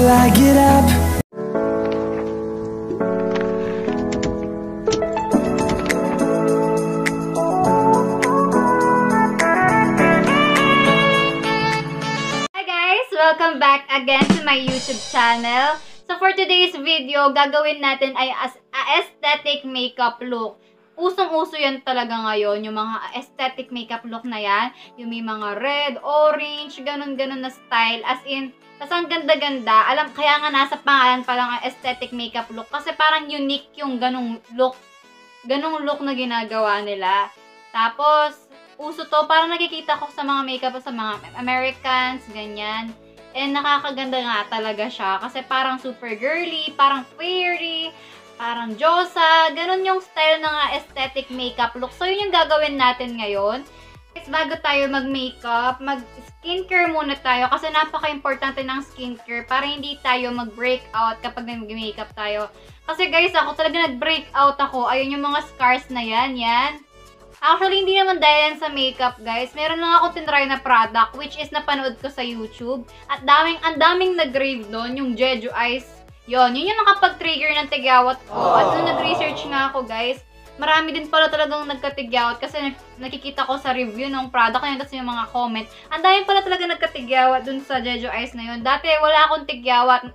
till I get up. Welcome back again to my YouTube channel. So for today's video, gagawin natin ay aesthetic makeup look. Usong-uso yan talaga ngayon, yung mga aesthetic makeup look na yan. Yung may mga red, orange, ganun-ganun na style. As in, tas ang ganda-ganda. Kaya nga nasa pangalan pa lang ang aesthetic makeup look. Kasi parang unique yung ganung look na ginagawa nila. Tapos, uso to, parang nakikita ko sa mga makeup sa mga Americans, ganyan. And nakakaganda nga talaga siya kasi parang super girly, parang fairy, parang Diyosa, ganun yung style ng aesthetic makeup look. So, yun yung gagawin natin ngayon. Guys, bago tayo mag-makeup, mag-skincare muna tayo kasi napaka-importante ng skincare para hindi tayo mag-breakout kapag nag-makeup tayo. Kasi guys, ako talaga nag-breakout ako. Ayun yung mga scars na yan. Actually, hindi naman dahil yan sa makeup, guys. Meron lang ako tinry na product, which is napanood ko sa YouTube. At ang daming nag-rave doon, yung Jeju Eyes. Yun yung nakapag-trigger ng tigyawat ko. At nung nag-research nga ako, guys, marami din pala talagang nagkatigyawat kasi nakikita ko sa review ng product na yun, tapos yung mga comment. Ang dami pala talaga nagkatigyawat dun sa Jeju Eyes na yun. Dati, wala akong tigyawat.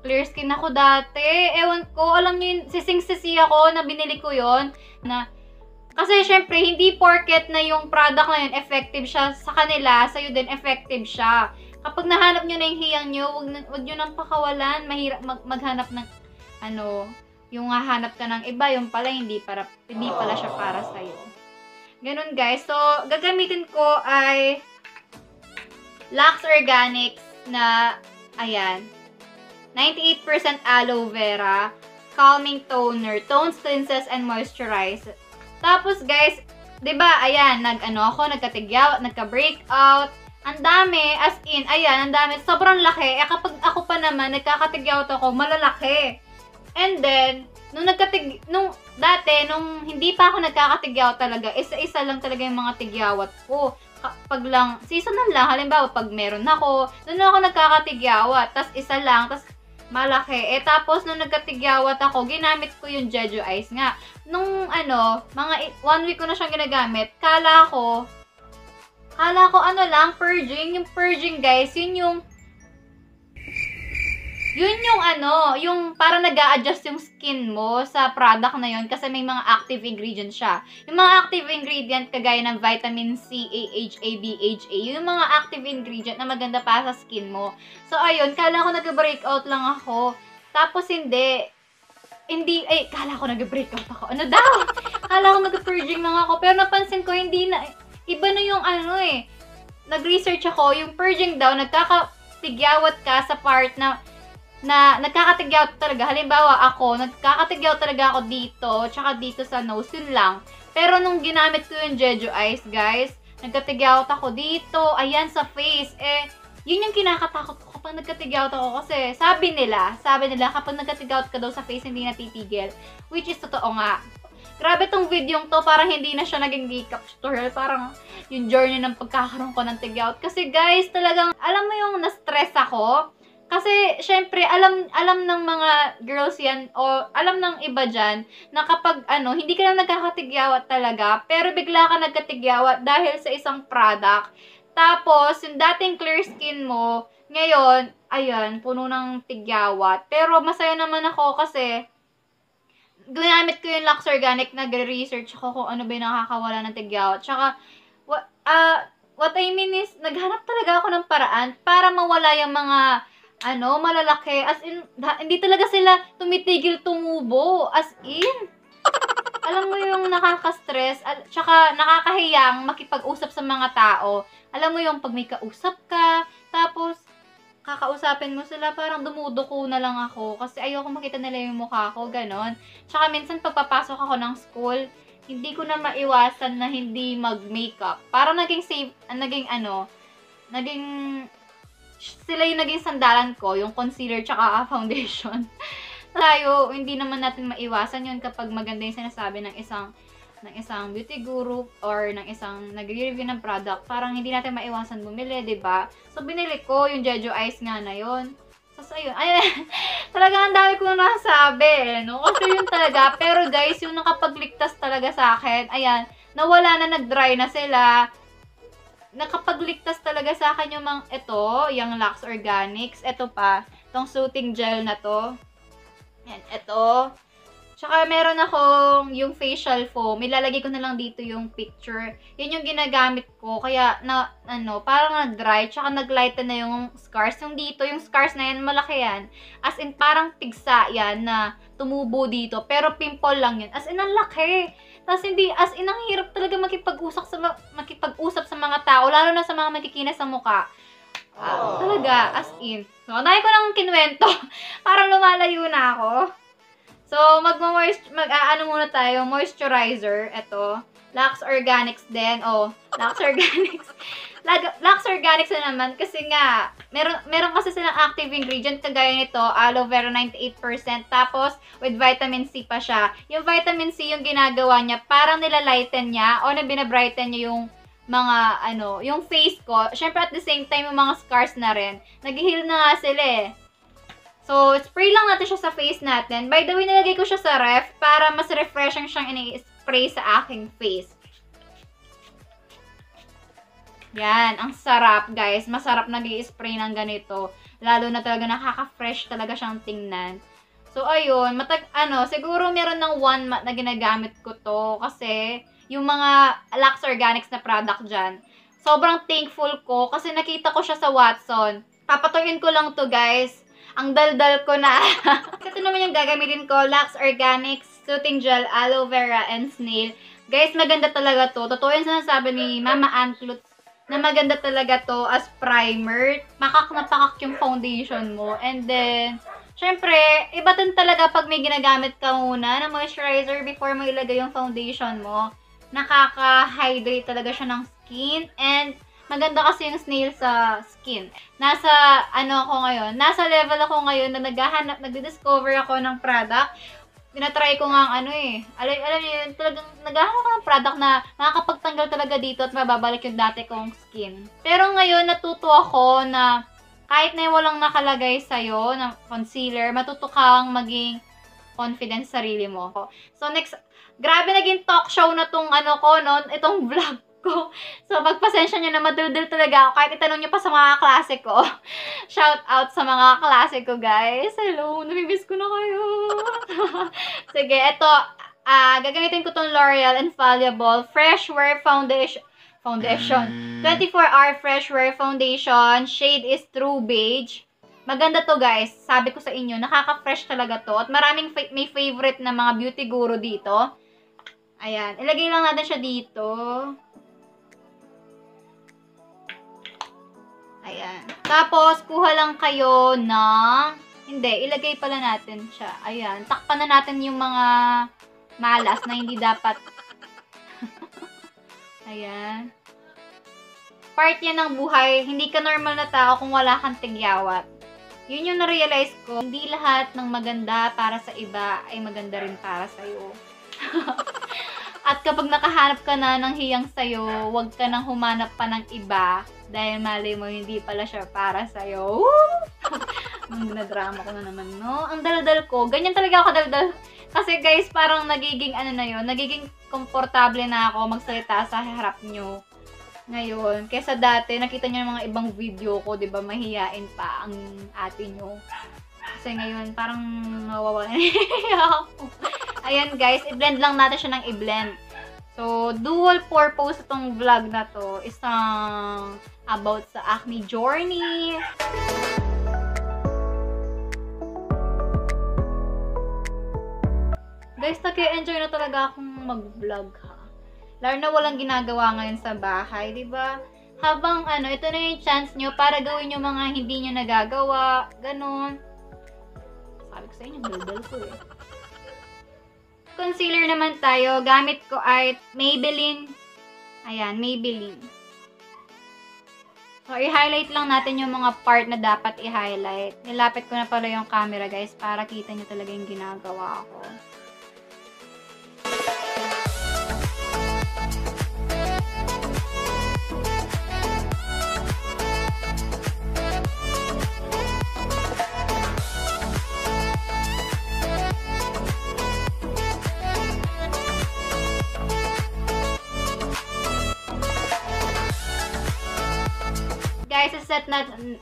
Clear skin ako dati. Ewan ko, alam niyo yun, sising-sisi ako na binili ko yun. Kasi, syempre, hindi porket na yung product na yun effective siya sa kanila, sa'yo din effective siya. Kapag nahanap nyo na yung hiyang nyo, wag nyo nang pakawalan. Mahirap maghanap ng, yung hahanap ka ng iba, yung pala, hindi pala siya para sa'yo. Ganun, guys. So, gagamitin ko ay Lux Organics na, ayan, 98% aloe vera, calming toner, tones, cleanses, and moisturize. Tapos, guys, 'di ba? Ayan, nagkatigyawat, nagka-breakout. Ang dami, as in, ayan, ang dami. Sobrang laki. Kapag ako pa naman nagkakatigyawat ako, malalaki. And then, nung hindi pa ako nagkakatigyawat talaga, isa-isa lang talaga yung mga tigyawat ko. Pag lang, seasonal lang, halimbawa, pag meron ako, doon ako nagkakatigyawat, tas isa lang, tas malaki. Tapos, nung nagkatigyawat ako, ginamit ko yung Jeju Eyes nga. Nung, mga 1 week ko na siyang ginagamit, kala ko, purging. Yung purging, guys, yung para nag-a-adjust yung skin mo sa product na yun kasi may mga active ingredients siya. Yung mga active ingredient kagaya ng vitamin C, AHA, BHA, yung mga active ingredient na maganda pa sa skin mo. So, ayun, kala ko nag-breakout lang ako. Tapos, kala ko nag-breakout ako. Ano daw? Kala ko nag-purging lang ako. Pero napansin ko, hindi na, iba na yung nag-research ako, yung purging daw, nagkakatigyawat ka sa part na nagkakatigyawat talaga. Halimbawa, nagkakatigyawat talaga ako dito, tsaka dito sa nose, yun lang. Pero nung ginamit ko yung Jeju Eyes, guys, nagkatigyawat ako dito, ayan, sa face. Yun yung kinakatakot ko kapag nagkatigyawat ako kasi sabi nila, kapag nagkatigyawat ka daw sa face, hindi natitigil. Which is totoo nga. Grabe tong video to, parang hindi na siya naging makeup tutorial. Parang yung journey ng pagkakaroon ko ng tigyawat. Kasi guys, talagang, alam mo yung na-stress ako. Kasi, syempre, alam ng mga girls yan, o alam ng iba dyan, na kapag, hindi ka lang nagkakatigyawat talaga, pero bigla ka nagkatigyawat dahil sa isang product. Tapos, yung dating clear skin mo, ngayon, ayan, puno ng tigyawat. Pero, masaya naman ako kasi, ginamit ko yung Lux Organic, nagre-research ako kung ano ba yung nakakawala ng tigyawat. Tsaka, what I mean is, naghanap talaga ako ng paraan para mawala yung mga malalaki. As in, hindi talaga sila tumitigil tumubo. As in, alam mo yung nakaka-stress, tsaka nakakahiyang makipag-usap sa mga tao. Alam mo yung pag may kausap ka, tapos, kakausapin mo sila, parang dumuduko na lang ako. Kasi ayoko makita nila yung mukha ko, ganon. Tsaka minsan pagpapasok ako ng school, hindi ko na maiwasan na hindi mag-makeup. Parang naging safe, sila yung naging sandalan ko, yung concealer tsaka foundation. Tayo, hindi naman natin maiwasan yun kapag maganda yung sinasabi ng isang beauty guru or ng isang nagre-review ng product. Parang hindi natin maiwasan bumili, 'di ba? So, binili ko yung Jeju Eyes nga na yun. Tapos ayun, talagang ang dami kong nasabi, no? Kasi yun talaga. Pero guys, yung nakapagligtas talaga sa akin, ayan, nawala na, nag-dry na sila. Nakapagligtas talaga sa akin yung ito, yung Lux Organics. Ito pa, itong soothing gel na to. Yan, ito. Tsaka meron akong yung facial foam. Ilalagay ko na lang dito yung picture. Yun yung ginagamit ko. Kaya, parang nag-dry. Tsaka nag-lighten na yung scars. Yung dito, yung scars na yan, malaki yan. As in, parang pigsa yan na tumubo dito. Pero pimple lang yun. As in, ang laki. Tapos hindi, as in, ang hirap talaga makipag-usap sa mga tao. Lalo na sa mga magkikinis sa mukha. Talaga, as in. So, dahil ko nang kinwento. Parang lumalayo na ako. So, muna tayo, moisturizer. Ito, Lux Organics din. Oh, Lux Organics. Lux Organics na naman kasi nga, meron kasi silang active ingredient kagaya nito, aloe vera 98%, tapos with vitamin C pa siya. Yung vitamin C yung ginagawa niya, parang nilalighten niya o binabrighten niya yung mga, yung face ko. Syempre at the same time, yung mga scars na rin. Nag-heal na nga sila eh. So, spray lang natin siya sa face natin. By the way, nilagay ko siya sa ref para mas refreshing siyang ini-spray sa aking face. Yan, ang sarap guys. Masarap nag-i-spray ng ganito. Lalo na talaga nakaka-fresh talaga siyang tingnan. So, ayun. Siguro meron ng 1 month na ginagamit ko to. Kasi, yung mga Lux Organics na product dyan, sobrang thankful ko kasi nakita ko siya sa Watson. Papatuyin ko lang to guys. Ang daldal ko na. Ito naman yung gagamitin ko, Lux Organics, Soothing Gel, Aloe Vera, and Snail. Guys, maganda talaga to. Totoo yung sinasabi ni Mama Antlut na maganda talaga to as primer. Pakak na pakak yung foundation mo. And then, syempre, iba din talaga pag may ginagamit ka muna na moisturizer before mo ilagay yung foundation mo. Nakaka-hydrate talaga siya ng skin. And, maganda kasi yung snail sa skin. Nasa level ako ngayon na nagdi-discover ako ng product. Tinatry ko nga alam niyo yun, talagang naghahanap ako ng product na makakapagtanggal talaga dito at mababalik yung dati kong skin. Pero ngayon, natuto ako na kahit na walang nakalagay sa'yo ng concealer, matuto kang maging confident sa sarili mo. So next, grabe naging talk show na itong vlog ko. So, magpasensya nyo na madaldal talaga ako. Kahit itanong nyo pa sa mga klase ko. Shout out sa mga klase ko, guys. Hello, namimiss ko na kayo. Sige, ito. Gagamitin ko tong L'Oreal Infallible Fresh Wear Foundation. 24-hour Fresh Wear Foundation. Shade is True Beige. Maganda to, guys. Sabi ko sa inyo, nakaka-fresh talaga to. At maraming may favorite na mga beauty guru dito. Ayan. Ilagay lang natin siya dito. Ayan. Tapos, kuha lang kayo ng... Hindi, ilagay pala natin siya. Ayan. Takpan na natin yung mga malas na hindi dapat. Ayan. Part yan ng buhay. Hindi ka normal na tao kung wala kang tigyawat. Yun yung na-realize ko. Hindi lahat ng maganda para sa iba ay maganda rin para sa'yo. At kapag nakahanap ka na ng hiyang sa'yo, huwag ka nang humanap pa ng iba dahil mali mo hindi pala siya para sa'yo. Na-drama ko na naman, no? Ang daldal ko. Ganyan talaga ako daldal. Kasi guys, parang nagiging nagiging komportable na ako magsalita sa harap nyo. Ngayon, kesa dati, nakita nyo yung mga ibang video ko, di ba, mahihain pa ang ate nyo. Kasi ngayon, parang nawawalan ako. Ayan guys, i-blend lang natin siya ng i-blend. So, dual purpose itong vlog na to. Isang about sa acne journey. Guys, nag-enjoy na talaga akong mag-vlog ha. Lalo na walang ginagawa ngayon sa bahay, di ba? Habang ito na yung chance nyo para gawin yung mga hindi nyo nagagawa. Ganon. Sabi ko sa inyo, daldal ko eh. Concealer naman tayo. Gamit ko ay Maybelline. Ayan, Maybelline. So, i-highlight lang natin yung mga part na dapat i-highlight. Nilapit ko na pala yung camera, guys, para kita nyo talaga yung ginagawa ko. guys,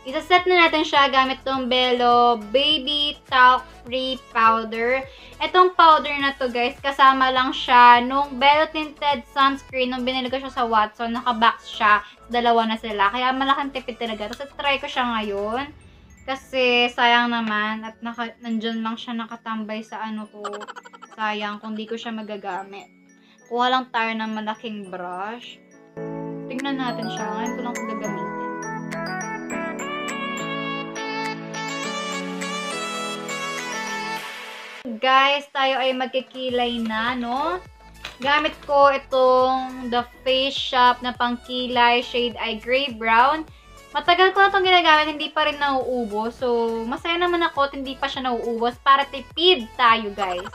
isa-set na natin siya gamit tong Bello Baby Talc Free Powder. Itong powder na to guys, kasama lang siya nung Bello Tinted Sunscreen. Nung binili ko siya sa Watson, naka-box siya. Dalawa na sila. Kaya malaking tipid talaga. Tapos try ko siya ngayon. Kasi sayang naman at nandyan lang siya nakatambay sa ano ko. Sayang kung di ko siya magagamit. Kuha lang tayo ng malaking brush. Tingnan natin siya. Ngayon ko lang ito gagamitin. Guys, tayo ay magkikilay na, no? Gamit ko itong The Face Shop na pangkilay shade ay gray brown. Matagal ko na itong ginagamit, hindi pa rin nauubos. So, masaya naman ako at hindi pa siya nauubos para tipid tayo, guys.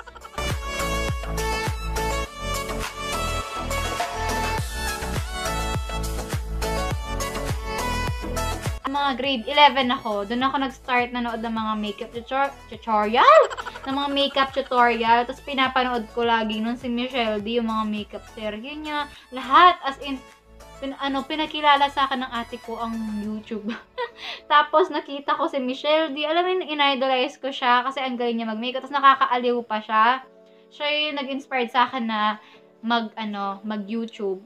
Mga grade 11 ako. Doon ako nag-start na nood ng mga makeup tutorial. Ng mga makeup tutorial. Tapos pinapanood ko lagi nun si Michelle D, yung mga makeup serye niya. Lahat. As in, pinakilala sa akin ng ate ko ang YouTube. Tapos nakita ko si Michelle D. Alam mo, in-idolize ko siya kasi ang galing niya mag-makeup. Tapos nakakaaliw pa siya. Siya yung nag-inspired sa akin na mag-YouTube.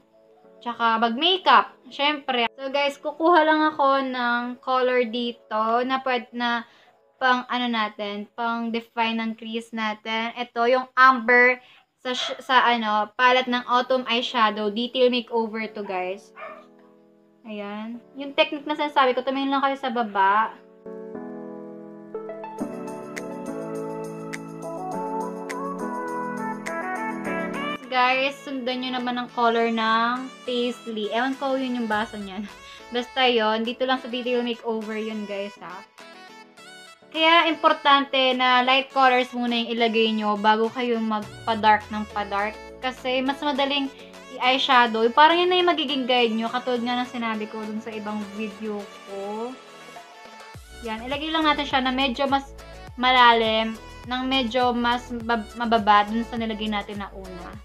Tsaka mag-makeup. Syempre. So guys, kukuha lang ako ng color dito na pwede na pang pang define ng crease natin. Ito yung amber sa palette ng Autumn Eyeshadow. Detail makeover to guys. Ayan. Yung technique na sinasabi ko, tumingin lang kayo sa baba. Guys, sundan nyo naman ang color ng Paisley. Ewan ko yun yung basa niyan. Basta yun, dito lang sa detail makeover yun guys ha. Kaya importante na light colors muna yung ilagay nyo bago kayo magpa-dark ng pa-dark. Kasi mas madaling i-eyeshadow. Parang yun na yung magiging guide nyo. Katulad nga ng sinabi ko dun sa ibang video ko. Yan, ilagay lang natin siya na medyo mas malalim, nang medyo mas mababa dun sa nilagay natin na una.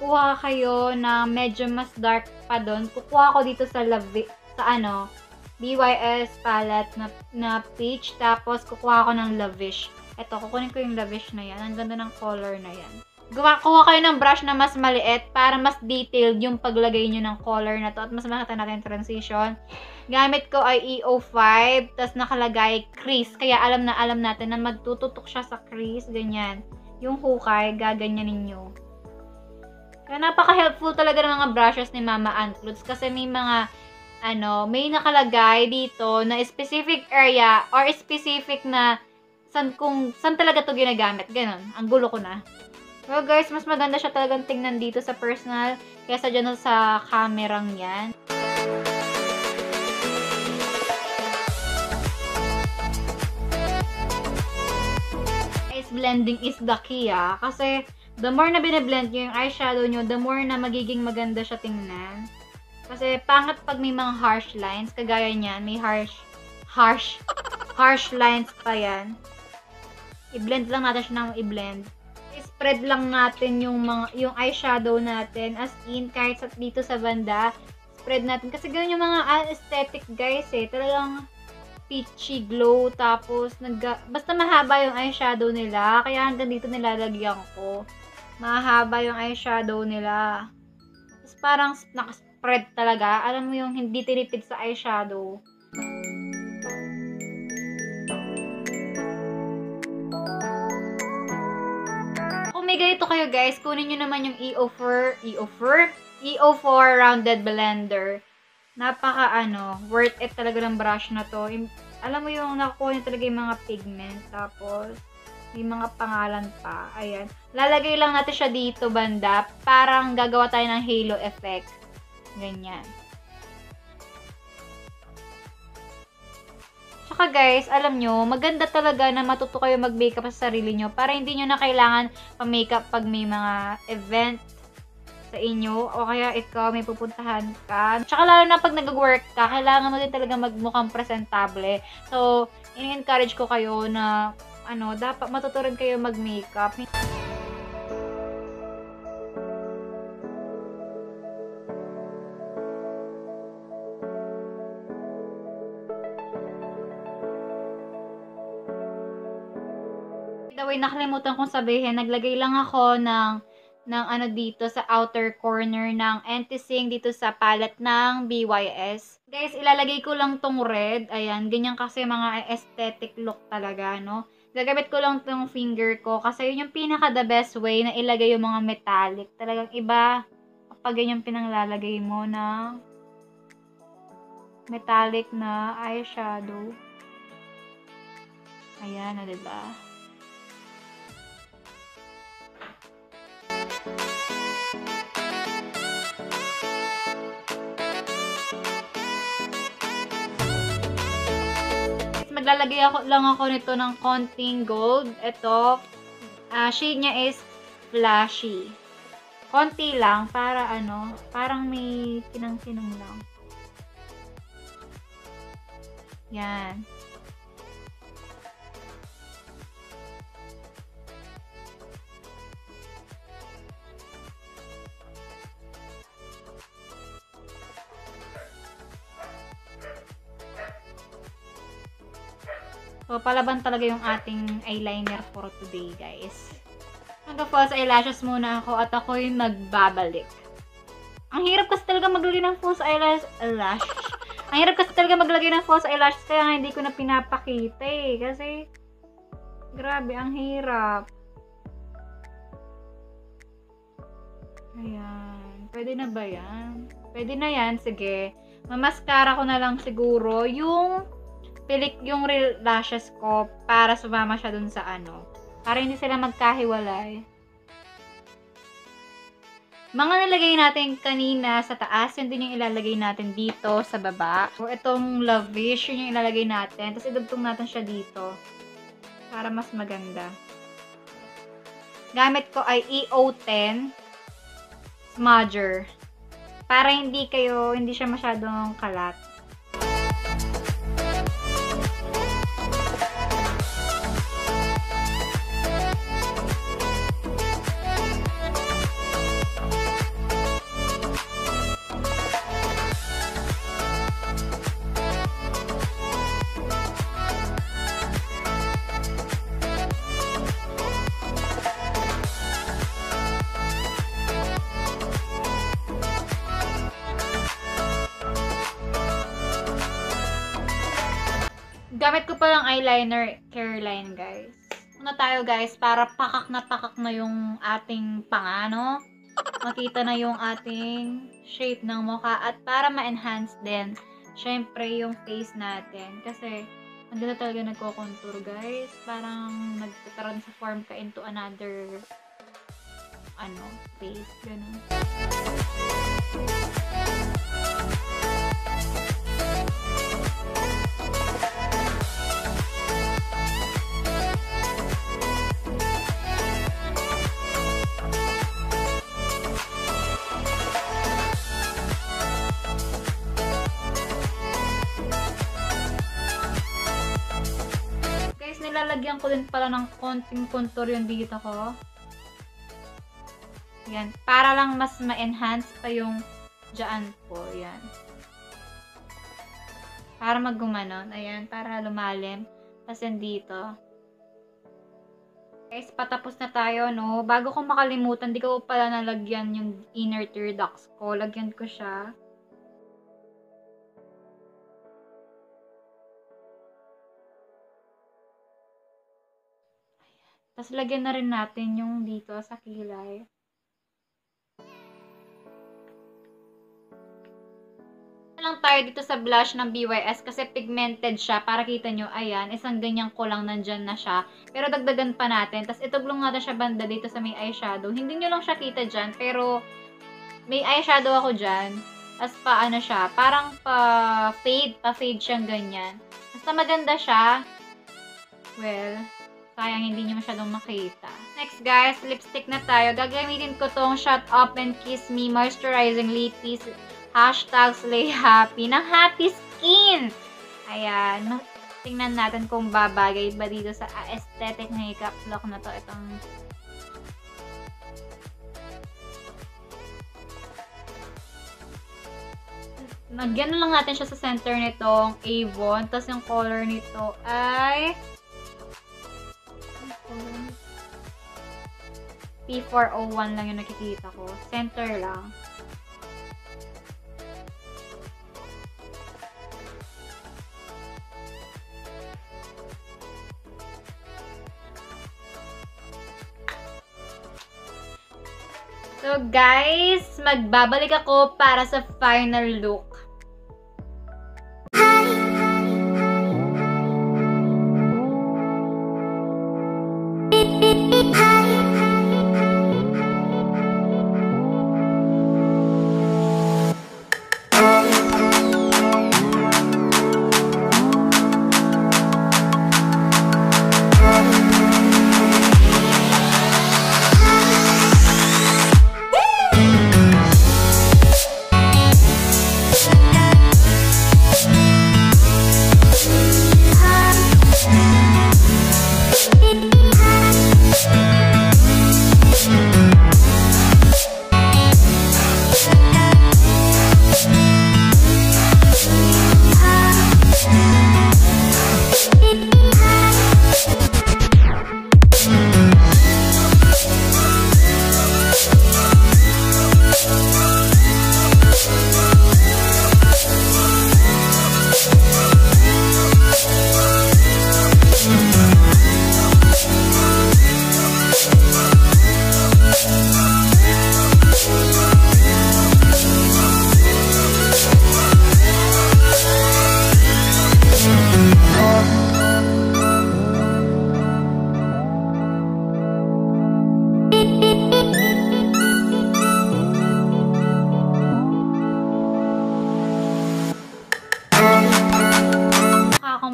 Kuha kayo na medyo mas dark pa doon. Kukuha ko dito sa DYS palette na peach. Tapos kukuha ko ng Lavish. Ito, kukunin ko yung Lavish na yan. Ang ganda ng color na yan. Kuha kayo ng brush na mas maliit para mas detailed yung paglagay nyo ng color na to. At mas makita natin transition. Gamit ko ay EO5. Tapos nakalagay crease. Kaya alam natin na magtututok siya sa crease. Ganyan. Yung hukay, gaganyanin nyo. Kaya napaka-helpful talaga ng mga brushes ni Mama Antloods kasi may mga may nakalagay dito na specific area or specific na saan talaga to ginagamit. Ganon. Ang gulo ko na. Well guys, mas maganda siya talagang tingnan dito sa personal kaysa dyan sa kamerang yan. Guys, blending is the key kasi the more na bine-blend nyo yung eyeshadow nyo, the more na magiging maganda siya tingnan. Kasi pangit pag may mga harsh lines. Kagaya niyan, may harsh lines pa yan. I-blend lang natin siya ng i-blend. I-spread lang natin yung eyeshadow natin. As in, kahit dito sa banda, spread natin. Kasi ganyan yung mga aesthetic guys Talagang peachy glow. Tapos, basta mahaba yung eyeshadow nila. Kaya hanggang dito nilalagyan ko. Mahaba yung eyeshadow nila. Tapos parang nakaspread talaga. Alam mo yung hindi tinipid sa eyeshadow. Kung may ganito kayo guys, kunin nyo naman yung EO4 Rounded Blender. Napaka worth it talaga ng brush na to. Alam mo yung nakukuha nyo talaga yung mga pigment. Tapos, may mga pangalan pa. Ayan. Lalagay lang natin siya dito banda. Parang gagawa tayo ng halo effect. Ganyan. Tsaka guys, alam nyo, maganda talaga na matuto kayo mag-makeup sa sarili nyo para hindi nyo na kailangan pa-makeup pag may mga event sa inyo o kaya ikaw may pupuntahan ka. Tsaka lalo na pag nag-work ka, kailangan mo din talaga magmukhang presentable. So, ini-encourage ko kayo na dapat matutunan kayo mag-makeup. By the way, nakalimutan kong sabihin, naglagay lang ako ng dito sa outer corner ng Entising dito sa palette ng BYS. Guys, ilalagay ko lang tong red. Ayan, ganyan kasi mga aesthetic look talaga, no? Gagamit ko lang tong finger ko kasi yun yung pinaka the best way na ilagay yung mga metallic. Talagang iba kapag ganyan pinanglalagay mo na metallic na eyeshadow. Ayan, na diba? Maglalagay lang ako nito ng konting gold. Ito, shade niya is flashy. Konti lang para parang may kinang-kinang lang. Yan. So, palaban talaga yung ating eyeliner for today, guys. Nag-false eyelashes muna ako at ako yung nagbabalik. Ang hirap kasi talaga maglagay ng false eyelash. Ang hirap kasi talaga maglagay ng false eyelashes kaya nga hindi ko na pinapakita eh. Kasi, grabe, ang hirap. Ayan. Pwede na ba yan? Pwede na yan. Sige. Mamaskara ko na lang siguro yung real lashes ko para sumama siya dun sa para hindi sila magkahiwalay. Mga nilagay natin kanina sa taas, yun din yung ilalagay natin dito sa baba. O itong Lavish, yun yung ilalagay natin. Tapos idugtong natin siya dito para mas maganda. Gamit ko ay EO10 Smudger para hindi siya masyadong kalat. Gamit ko palang eyeliner Careline, guys. Una tayo, guys, para pakak na yung ating panga, makita na yung ating shape ng mukha at para ma-enhance din, syempre, yung face natin. Kasi, ang ganda talaga nagko-contour, guys. Parang nag-transform ka into another face. Ganun. Nilalagyan ko din pala ng konting contour yung dito ko. Yan. Para lang mas ma-enhance pa yung dyan po. Yan. Para maggumanon. Ayan. Para lumalim. Tapos yan dito. Guys, patapos na tayo, no? Bago ko makalimutan, di ko pala nalagyan yung inner tear ducts ko. Lagyan ko siya. Tapos, lagyan na rin natin yung dito sa kilay. Lang tayo dito sa blush ng BYS kasi pigmented siya. Para kita nyo, ayan, isang ganyan ko lang nandyan na siya. Pero dagdagan pa natin. Tapos, ituglong natin siya banda dito sa may eyeshadow. Hindi nyo lang siya kita dyan, pero may eyeshadow ako dyan. Tapos, siya, parang pa-fade siyang ganyan. Basta maganda siya. Well, Sayang hindi nyo masyadong makita. Next guys, lipstick na tayo. Gagamitin ko tong Shut Up and Kiss Me Moisturizing Lippies #Slay Happy ng Happy Skin. Ayan. Tingnan natin kung babagay ba dito sa aesthetic makeup look na to. Itong nagyan lang natin siya sa center nitong Avon. Tapos yung color nito ay P401 lang yung nakikita ko. Center lang. So guys, magbabalik ako para sa final look.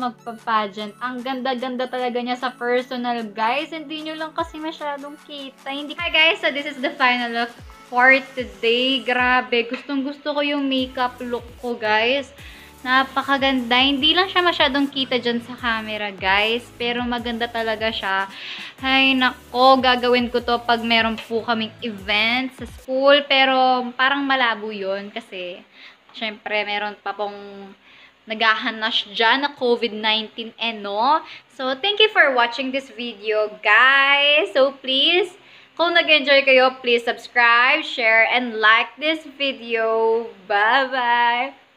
Magpa-pageant. Ang ganda-ganda talaga niya sa personal, guys. Hindi nyo lang kasi masyadong kita. Hi guys, so this is the final look for today. Grabe, gustong-gusto ko yung makeup look ko, guys. Napakaganda. Hindi lang siya masyadong kita dyan sa camera, guys. Pero maganda talaga siya. Ay, nako, gagawin ko to pag meron po kaming event sa school. Pero parang malabo yun kasi syempre meron pa pong naghahanas dyan na COVID-19 no. So, thank you for watching this video, guys. So, please, kung nag-enjoy kayo, please subscribe, share, and like this video. Bye-bye!